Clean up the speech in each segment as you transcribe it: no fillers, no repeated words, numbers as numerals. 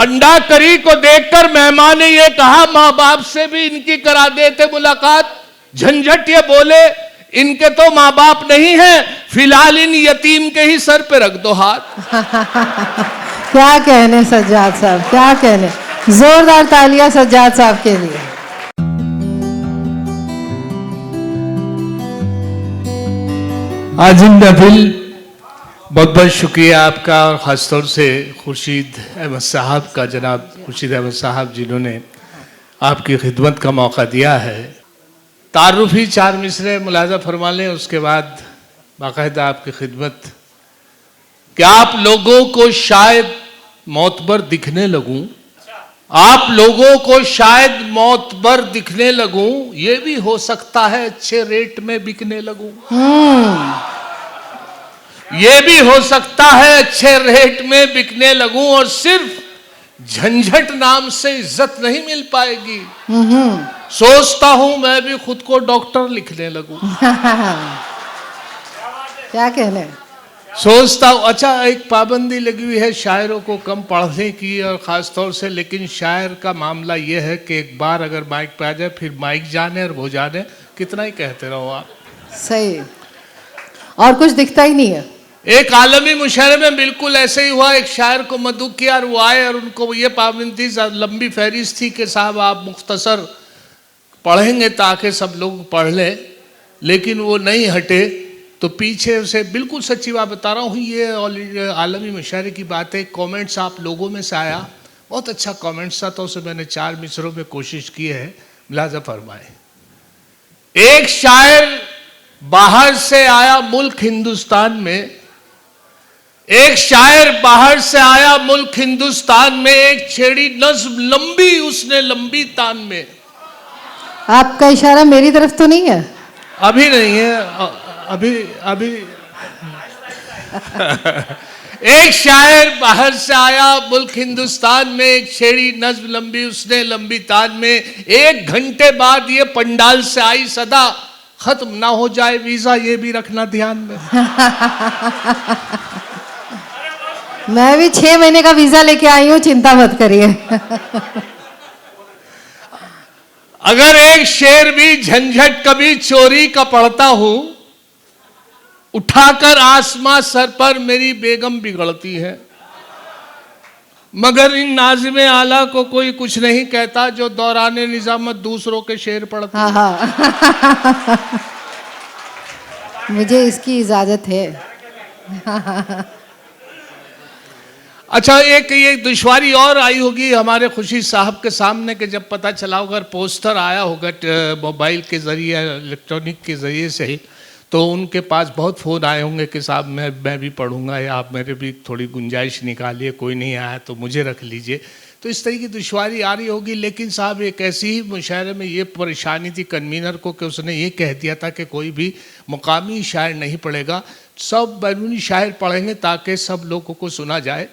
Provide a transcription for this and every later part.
अंडाकरी को देखकर मेहमान ने ये कहा, माँ बाप से भी इनकी करा देते मुलाकात। झंझट ये बोले, इनके तो माँ बाप नहीं है, फिलहाल इन यतीम के ही सर पे रख दो हाथ। क्या कहने सज्जाद साहब, क्या कहने। जोरदार तालियां सज्जाद साहब के लिए। आजिम महफिल, बहुत बहुत शुक्रिया आपका, खासतौर से खुर्शीद अहमद साहब का, जनाब खुर्शीद अहमद साहब जिन्होंने आपकी खिदमत का मौका दिया है। तारुफी 4 मिसरे मुलाजा फरमा लें, उसके बाद बाकायदा आपकी खिदमत। क्या आप लोगों को शायद मौतबर दिखने लगूं, आप लोगों को शायद मौतबर दिखने लगूं, ये भी हो सकता है अच्छे रेट में बिकने लगूं। ये भी हो सकता है अच्छे रेट में बिकने लगूं, और सिर्फ झंझट नाम से इज्जत नहीं मिल पाएगी। सोचता हूं मैं भी खुद को डॉक्टर लिखने लगूं। क्या कहने। सोचता हूं, अच्छा एक पाबंदी लगी हुई है शायरों को कम पढ़ने की, और ख़ास तौर से, लेकिन शायर का मामला ये है कि एक बार अगर माइक पे आ जाए फिर माइक जाने और वो जाने, कितना ही कहते रहो आप। सही, और कुछ दिखता ही नहीं है। एक आलमी मुशायरे में बिल्कुल ऐसे ही हुआ। एक शायर को मदऊ किया और वो आए, और उनको ये पाबंदी, लंबी फहरिस्त थी कि साहब आप मुख्तसर पढ़ेंगे ताकि सब लोग पढ़ लें, लेकिन वो नहीं हटे। तो पीछे से, बिल्कुल सच्ची बात बता रहा हूँ, ये आलमी मुशायरे की बात है। कमेंट्स आप लोगों में से आया, बहुत अच्छा कमेंट्स था, तो उसे मैंने 4 मिसरों में कोशिश की है, मुलाजा फरमाए। एक शायर बाहर से आया मुल्क हिंदुस्तान में, एक शायर बाहर से आया मुल्क हिंदुस्तान में, एक छेड़ी नज्म लंबी उसने लंबी तान में। आपका इशारा मेरी तरफ तो नहीं है? अभी नहीं है, अभी एक शायर बाहर से आया मुल्क हिंदुस्तान में, एक छेड़ी नज्म लंबी उसने लंबी तान में। 1 घंटे बाद ये पंडाल से आई सदा, खत्म ना हो जाए वीजा ये भी रखना ध्यान में। मैं भी 6 महीने का वीजा लेके आई हूँ, चिंता मत करिए। अगर एक शेर भी झंझट कभी चोरी का पढ़ता हूं, उठाकर आसमां सर पर मेरी बेगम बिगड़ती है, मगर इन नाज़िम आला को कोई कुछ नहीं कहता जो दौराने निजामत दूसरों के शेर पढ़ता। हाँ। मुझे इसकी इजाजत है। अच्छा, एक ये दुश्वारी और आई होगी हमारे खुर्शीद साहब के सामने कि जब पता चला होगा, पोस्टर आया होगा मोबाइल के ज़रिए, इलेक्ट्रॉनिक के ज़रिए से ही, तो उनके पास बहुत फ़ोन आए होंगे कि साहब मैं भी पढ़ूंगा, या आप मेरे भी थोड़ी गुंजाइश निकालिए, कोई नहीं आया तो मुझे रख लीजिए। तो इस तरह की दुश्वारी आ रही होगी। लेकिन साहब एक ऐसी ही मुशायरे में ये परेशानी थी कन्वीनर को कि उसने ये कह दिया था कि कोई भी मुकामी शायर नहीं पढ़ेगा, सब बैरूनी शायर पढ़ेंगे ताकि सब लोगों को सुना जाए।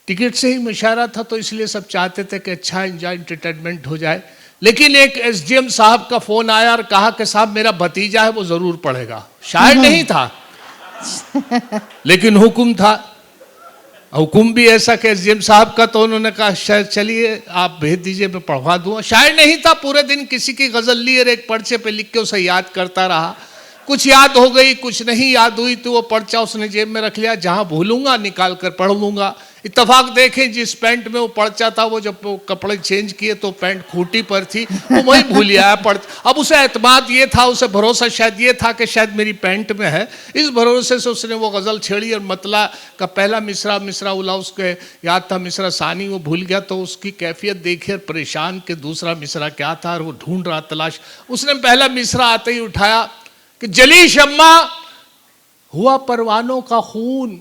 टिकट से ही मुशायरा था, तो इसलिए सब चाहते थे कि अच्छा एंटरटेनमेंट हो जाए। लेकिन एक एसडीएम साहब का फ़ोन आया और कहा कि साहब मेरा भतीजा है, वो ज़रूर पढ़ेगा। शायर नहीं था, लेकिन हुक्म था। हुक्म भी ऐसा कि एसडीएम साहब का, तो उन्होंने कहा शायद चलिए आप भेज दीजिए, मैं पढ़वा दूंगा। शायर नहीं था, पूरे दिन किसी की गज़ल ली और एक पर्चे पे लिख के उसे याद करता रहा। कुछ याद हो गई, कुछ नहीं याद हुई, तो वो पर्चा उसने जेब में रख लिया, जहाँ भूलूंगा निकाल कर पढ़ लूँगा। इत्तेफाक देखें, जिस पैंट में वो पर्चा था, वो जब वो कपड़े चेंज किए तो पैंट खूंटी पर थी, वो वही भूल गया पर्चा। अब उसे एतमाद ये था, उसे भरोसा शायद ये था कि शायद मेरी पैंट में है। इस भरोसे से उसने वो गज़ल छेड़ी, और मतला का पहला मिसरा उला उसके याद था, मिसरा सानी वो भूल गया। तो उसकी कैफियत देखिए परेशान कि दूसरा मिसरा क्या था, और वो ढूंढ रहा तलाश। उसने पहला मिसरा आते ही उठाया कि जली शम्मा हुआ परवानों का खून,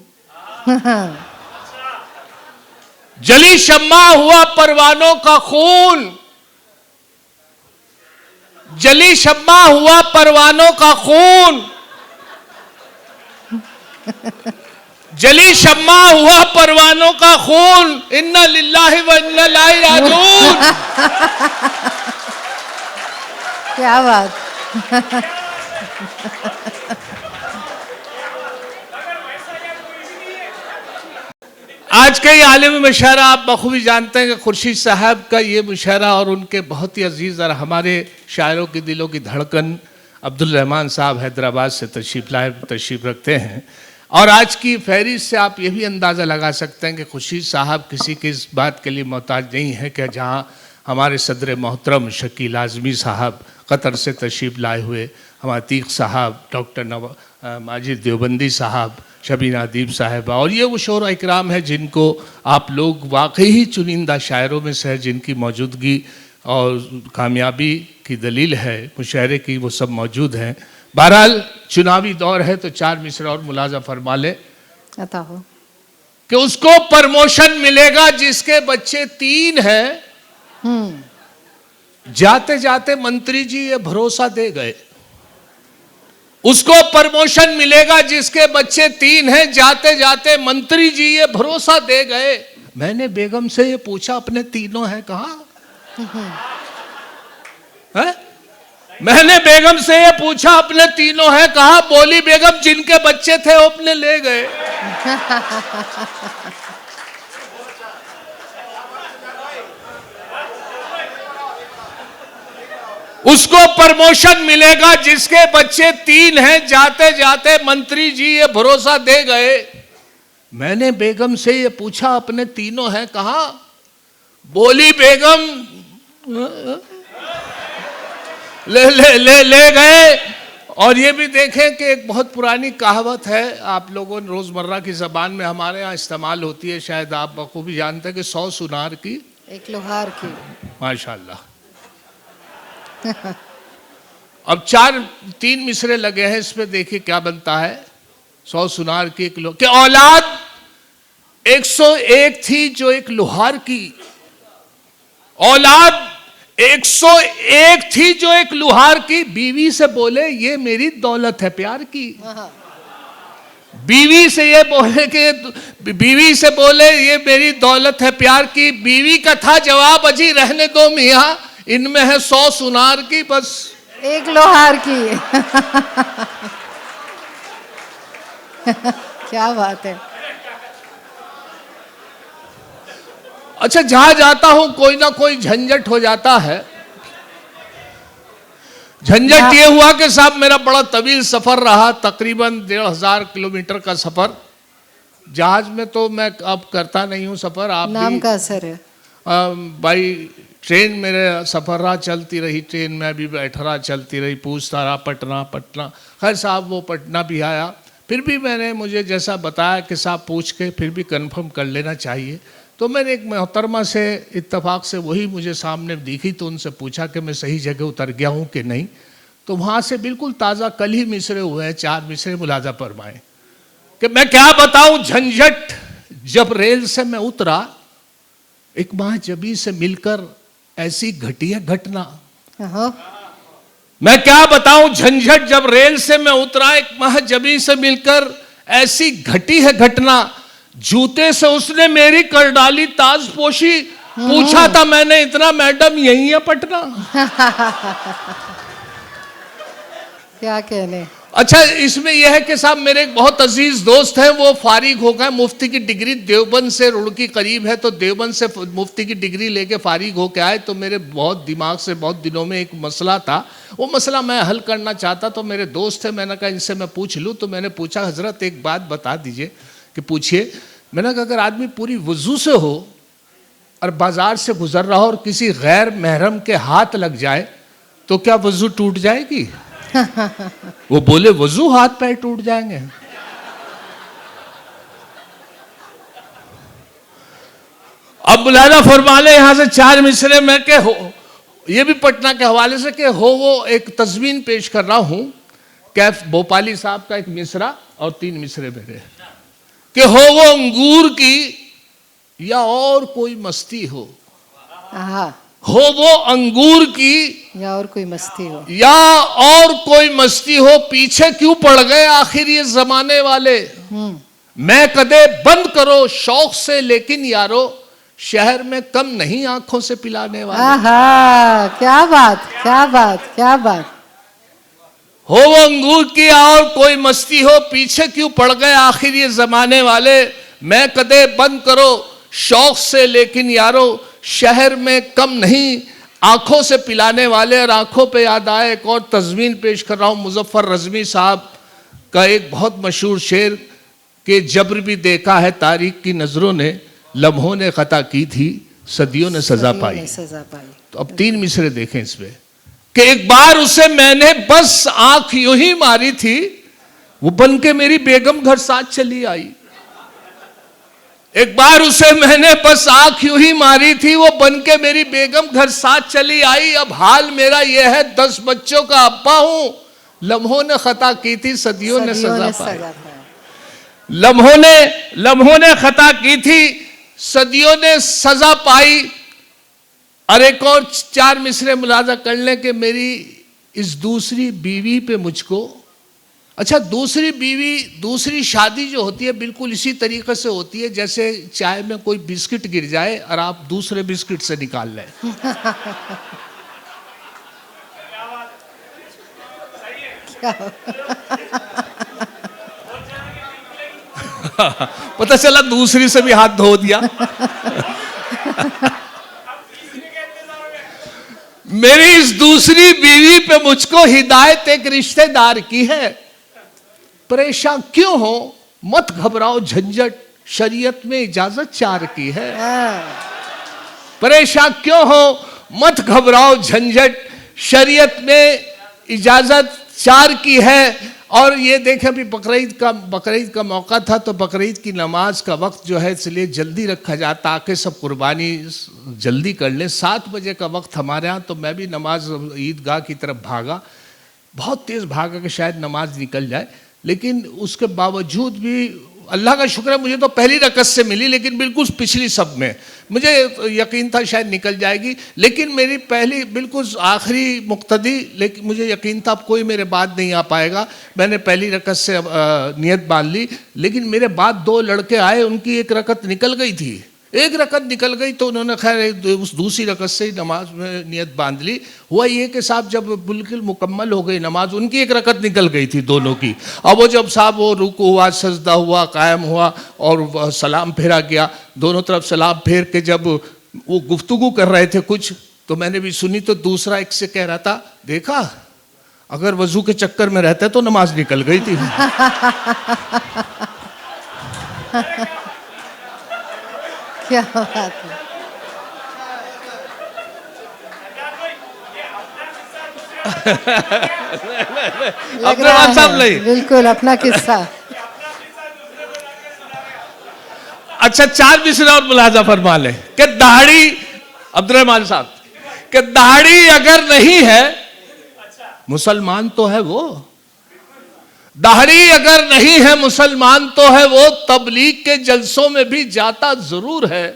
जली शम्मा हुआ परवानों का खून, जली शम्मा हुआ परवानों का खून, जली शम्मा हुआ परवानों का खून, इन्ना लिल्लाहि व इन्ना इलैहि राजिऊन। क्या बात। आज के ही आलिम मुशायरा आप बखूबी जानते हैं कि खुर्शीद साहब का ये मुशायरा और उनके बहुत ही अजीज और हमारे शायरों की दिलों की धड़कन अब्दुल रहमान साहब हैदराबाद से तशरीफ़ रखते हैं। और आज की फहरिस्त से आप ये भी अंदाज़ा लगा सकते हैं कि खुर्शीद साहब किसी की इस बात के लिए मोहताज नहीं है कि जहाँ हमारे सदर मोहतरम शकील आज़मी साहब कतर से तशरीफ़ लाए हुए, हमारे अतीक साहब, डॉक्टर माजिद देवबंदी साहब, शबीना अदीब साहिबा, और ये वो शोरा इकराम है जिनको आप लोग वाकई ही चुनिंदा शायरों में से है, जिनकी मौजूदगी और कामयाबी की दलील है मुशायरे की, वो सब मौजूद हैं। बहरहाल चुनावी दौर है तो 4 मिसरे और मुलाजा फरमा ले अता हो कि उसको प्रमोशन मिलेगा जिसके बच्चे 3 हैं, जाते जाते मंत्री जी ये भरोसा दे गए। उसको प्रमोशन मिलेगा जिसके बच्चे 3 हैं, जाते जाते मंत्री जी ये भरोसा दे गए। मैंने बेगम से ये पूछा अपने तीनों हैं कहाँ? है? मैंने बेगम से ये पूछा अपने तीनों हैं कहाँ? बोली बेगम जिनके बच्चे थे वो अपने ले गए। उसको प्रमोशन मिलेगा जिसके बच्चे 3 हैं, जाते जाते मंत्री जी ये भरोसा दे गए। मैंने बेगम से ये पूछा अपने तीनों हैं कहाँ? बोली बेगम ले गए। और ये भी देखें कि एक बहुत पुरानी कहावत है, आप लोगों ने रोजमर्रा की जबान में हमारे यहाँ इस्तेमाल होती है, शायद आप बखूबी जानते हैं कि 100 सुनार की 1 लोहार की। माशाल्लाह। अब 3 मिसरे लगे हैं, इसमें देखिए क्या बनता है। 100 सुनार की 1 लोहार की औलाद 101 थी जो 1 लोहार की औलाद 101 थी जो 1 लोहार की। बीवी से बोले ये मेरी दौलत है प्यार की। बीवी से ये बोले कि बीवी से बोले ये मेरी दौलत है प्यार की। बीवी का था जवाब अजी रहने दो मियां, इनमें है 100 सुनार की बस 1 लोहार की। क्या बात है। अच्छा, जहां जाता हूं कोई ना कोई झंझट हो जाता है। झंझट ये हुआ कि साहब मेरा बड़ा तवील सफर रहा, तकरीबन 1500 किलोमीटर का सफर। जहाज में तो मैं अब करता नहीं हूं सफर, आप नाम का असर है। भाई ट्रेन मेरे सफर रहा, चलती रही ट्रेन में, अभी बैठ रहा, चलती रही, पूछता रहा पटना। खैर साहब वो पटना भी आया, फिर भी मैंने मुझे जैसा बताया कि साहब पूछ के फिर भी कंफर्म कर लेना चाहिए। तो मैंने एक मोहतरमा से इत्तेफाक से वही मुझे सामने दिखी, तो उनसे पूछा कि मैं सही जगह उतर गया हूँ कि नहीं। तो वहाँ से बिल्कुल ताज़ा कल ही मिसरे हुए हैं, 4 मिसरे मुलाजा फरमाए कि मैं क्या बताऊँ झंझट। जब रेल से मैं उतरा, एक महाजबी से मिलकर ऐसी घटिया घटना। मैं क्या बताऊं झंझट। जब रेल से मैं उतरा, एक महाजबी से मिलकर ऐसी घटी है घटना। जूते से उसने मेरी कर डाली ताजपोशी। पूछा था मैंने इतना मैडम यही है पटना। क्या कहने। अच्छा, इसमें यह है कि साहब मेरे एक बहुत अजीज दोस्त हैं, वो फारिग हो गए, मुफ्ती की डिग्री देवबंद से, रुड़की करीब है, तो देवबंद से मुफ्ती की डिग्री लेके फारिग होके आए। तो मेरे बहुत दिमाग से बहुत दिनों में एक मसला था, वो मसला मैं हल करना चाहता। तो मेरे दोस्त थे, मैंने कहा इनसे मैं पूछ लूँ। तो मैंने पूछा हजरत एक बात बता दीजिए कि पूछिए। मैंने कहा अगर आदमी पूरी वजू से हो और बाजार से गुजर रहा हो और किसी गैर महरम के हाथ लग जाए तो क्या वजू टूट जाएगी? वो बोले वजू हाथ पैर टूट जाएंगे। अब बुलाना फरमाले यहां से 4 मिसरे में के हो, ये भी पटना के हवाले से के हो वो एक तस्वीर पेश कर रहा हूं। कैफ भोपाली साहब का एक मिसरा और 3 मिसरे मेरे कि हो वो अंगूर की या और कोई मस्ती हो। हो वो अंगूर की या और कोई मस्ती हो, या और कोई मस्ती हो, पीछे क्यों पड़ गए आखिर ये जमाने वाले। मैं कदे बंद करो शौक से, लेकिन यारो शहर में कम नहीं आंखों से पिलाने वाले। आहा, क्या बात, क्या बात, क्या बात। हो वो अंगूर की और कोई मस्ती हो, पीछे क्यों पड़ गए आखिर ये जमाने वाले। मैं कदे बंद करो शौक से, लेकिन यारो शहर में कम नहीं, आंखों से पिलाने वाले। और आंखों पे याद आए एक और तज़मीन पेश कर रहा हूँ मुज़फ़्फ़र रज़मी साहब का एक बहुत मशहूर शेर कि जबर भी देखा है तारीख की नज़रों ने, लम्हों ने खता की थी सदियों ने सजा पाई। तो अब 3 मिसरे देखें इसमें कि एक बार उसे मैंने बस आंख यूं ही मारी थी, वो बन के मेरी बेगम घर साथ चली आई। एक बार उसे मैंने बस आंख यूं ही मारी थी, वो बन के मेरी बेगम घर साथ चली आई। अब हाल मेरा ये है 10 बच्चों का अब्बा हूं, लम्हों ने खता की थी सदियों ने सजा पाई। लम्हों ने खता की थी सदियों ने सजा पाई। और एक और 4 मिसरे मुलाजा कर लें कि मेरी इस दूसरी बीवी पे मुझको, अच्छा दूसरी बीवी, दूसरी शादी जो होती है बिल्कुल इसी तरीके से होती है जैसे चाय में कोई बिस्किट गिर जाए और आप दूसरे बिस्किट से निकाल लें। पता चला दूसरी से भी हाथ धो दिया। मेरी इस दूसरी बीवी पे मुझको हिदायत एक रिश्तेदार की है। परेशान क्यों हो, मत घबराओ झंझट, शरीयत में इजाजत 4 की है। परेशान क्यों हो, मत घबराओ झंझट, शरीयत में इजाजत 4 की है। और ये देखें अभी बकरीद का मौका था, तो बकरीद की नमाज का वक्त जो है इसलिए जल्दी रखा जाता ताकि सब कुर्बानी जल्दी कर लें। 7 बजे का वक्त हमारे यहाँ, तो मैं भी नमाज ईदगाह की तरफ भागा, बहुत तेज़ भागा कि शायद नमाज निकल जाए, लेकिन उसके बावजूद भी अल्लाह का शुक्र है मुझे तो पहली रकत से मिली, लेकिन बिल्कुल पिछली सब में मुझे यकीन था शायद निकल जाएगी, लेकिन मेरी पहली बिल्कुल आखिरी मुक्तदी, लेकिन मुझे यकीन था अब कोई मेरे बाद नहीं आ पाएगा। मैंने पहली रकत से नियत बांध ली, लेकिन मेरे बाद 2 लड़के आए, उनकी 1 रकत निकल गई थी। 1 रकत निकल गई तो उन्होंने खैर उस दूसरी रकत से ही नमाज में नियत बांध ली। हुआ ये कि साहब जब बिल्कुल मुकम्मल हो गई नमाज, उनकी 1 रकत निकल गई थी दोनों की। अब वो जब साहब वो रुकू हुआ, सजदा हुआ, कायम हुआ और सलाम फेरा गया, दोनों तरफ सलाम फेर के जब वो गुफ्तगू कर रहे थे कुछ, तो मैंने भी सुनी, तो दूसरा एक से कह रहा था, देखा अगर वजू के चक्कर में रहता तो नमाज निकल गई थी। क्या बात है। लग रहा है बिल्कुल अपना किस्सा। अच्छा 4 मिसरे और मुलाजा फरमा ले कि दाढ़ी, अब्दुर्रहमान साहब, कि दाढ़ी अगर नहीं है मुसलमान तो है वो, दाढ़ी अगर नहीं है मुसलमान तो है वो, तबलीग के जलसों में भी जाता जरूर है,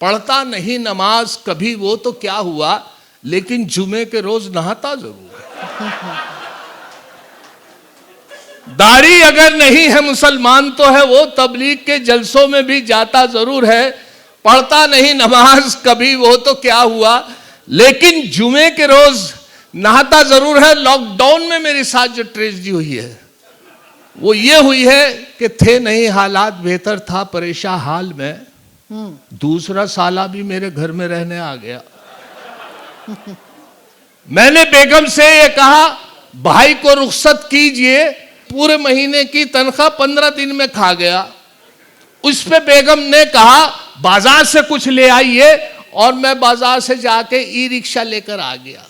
पढ़ता नहीं नमाज कभी वो तो क्या हुआ, लेकिन जुमे के रोज नहाता जरूर है। दाढ़ी अगर नहीं है मुसलमान तो है वो, तबलीग के जलसों में भी जाता जरूर है, पढ़ता नहीं नमाज कभी वो तो क्या हुआ, लेकिन जुमे के रोज नहाता जरूर है। लॉकडाउन में मेरे साथ जो ट्रेजेडी हुई है वो ये हुई है कि थे नहीं हालात बेहतर, था परेशान हाल में, दूसरा साला भी मेरे घर में रहने आ गया। मैंने बेगम से ये कहा भाई को रुखसत कीजिए, पूरे महीने की तनख्वाह 15 दिन में खा गया। उस पे बेगम ने कहा बाजार से कुछ ले आइए, और मैं बाजार से जाके ई रिक्शा लेकर आ गया।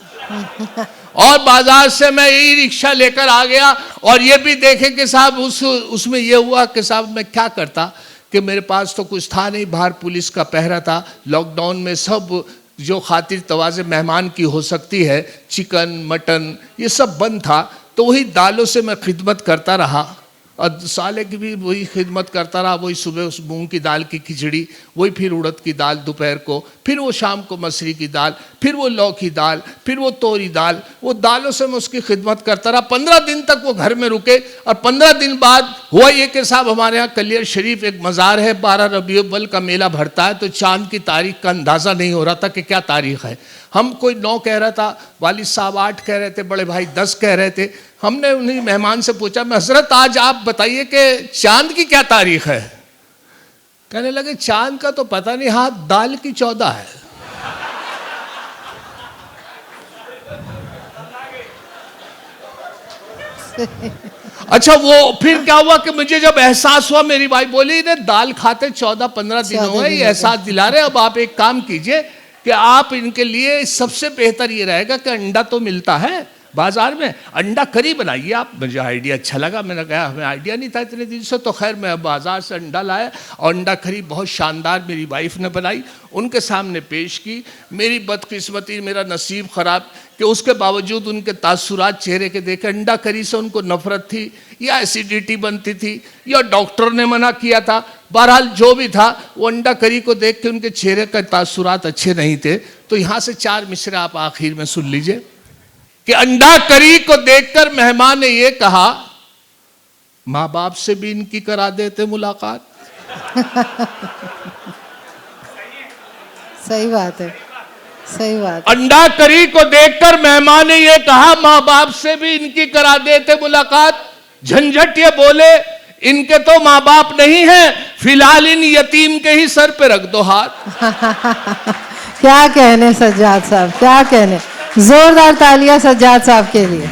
और बाजार से मैं ई रिक्शा लेकर आ गया, और ये भी देखें कि साहब उसमें ये हुआ कि साहब मैं क्या करता कि मेरे पास तो कुछ था नहीं, बाहर पुलिस का पहरा था, लॉकडाउन में सब जो खातिर तवाज़े मेहमान की हो सकती है, चिकन मटन ये सब बंद था, तो वही दालों से मैं खिदमत करता रहा, और साले की भी वही खिदमत करता रहा, वही सुबह उस मूंग की दाल की खिचड़ी, वही फिर उड़द की दाल दोपहर को, फिर वो शाम को मसरी की दाल, फिर वो लौ की दाल, फिर वो तोरी दाल, वो दालों से मैं उसकी खिदमत करता रहा। 15 दिन तक वो घर में रुके, और 15 दिन बाद हुआ ये कि साहब हमारे यहाँ कलियर शरीफ एक मज़ार है, 12 रबीउल अव्वल का मेला भरता है, तो चांद की तारीख का अंदाज़ा नहीं हो रहा था कि क्या तारीख है। हम कोई 9 कह रहा था, वालिद साहब 8 कह रहे थे, बड़े भाई 10 कह रहे थे। हमने उन्हीं मेहमान से पूछा, मैं हजरत आज आप बताइए कि चांद की क्या तारीख है। कहने लगे चांद का तो पता नहीं, हाँ दाल की 14 है। अच्छा वो फिर क्या हुआ कि मुझे जब एहसास हुआ, मेरी भाई बोली ने दाल खाते 14-15 दिन हो गए, ये एहसास दिला रहे, अब आप एक काम कीजिए कि आप इनके लिए सबसे बेहतर ये रहेगा कि अंडा तो मिलता है बाजार में, अंडा करी बनाइए आप। मुझे आइडिया अच्छा लगा, मैंने कहा हमें आइडिया नहीं था इतने दिन से, तो खैर मैं बाजार से अंडा लाया और अंडा करी बहुत शानदार मेरी वाइफ ने बनाई, उनके सामने पेश की। मेरी बदकिस्मती, मेरा नसीब ख़राब कि उसके बावजूद उनके तासुरात चेहरे के देखे, अंडा करी से उनको नफरत थी या एसिडिटी बनती थी या डॉक्टर ने मना किया था, बहरहाल जो भी था वो अंडा करी को देख के उनके चेहरे के तासुरात अच्छे नहीं थे। तो यहाँ से 4 मिसरे आप आखिर में सुन लीजिए कि अंडा करी को देखकर मेहमान ने ये कहा, माँ बाप से भी इनकी करा देते मुलाकात। सही बात है, सही बात। अंडा करी को देखकर मेहमान ने ये कहा, माँ बाप से भी इनकी करा देते मुलाकात। झंझट ये बोले, इनके तो माँ बाप नहीं है, फिलहाल इन यतीम के ही सर पे रख दो हाथ। क्या कहने सज्जाद साहब, क्या कहने। जोरदार तालियां सज्जाद साहब के लिए।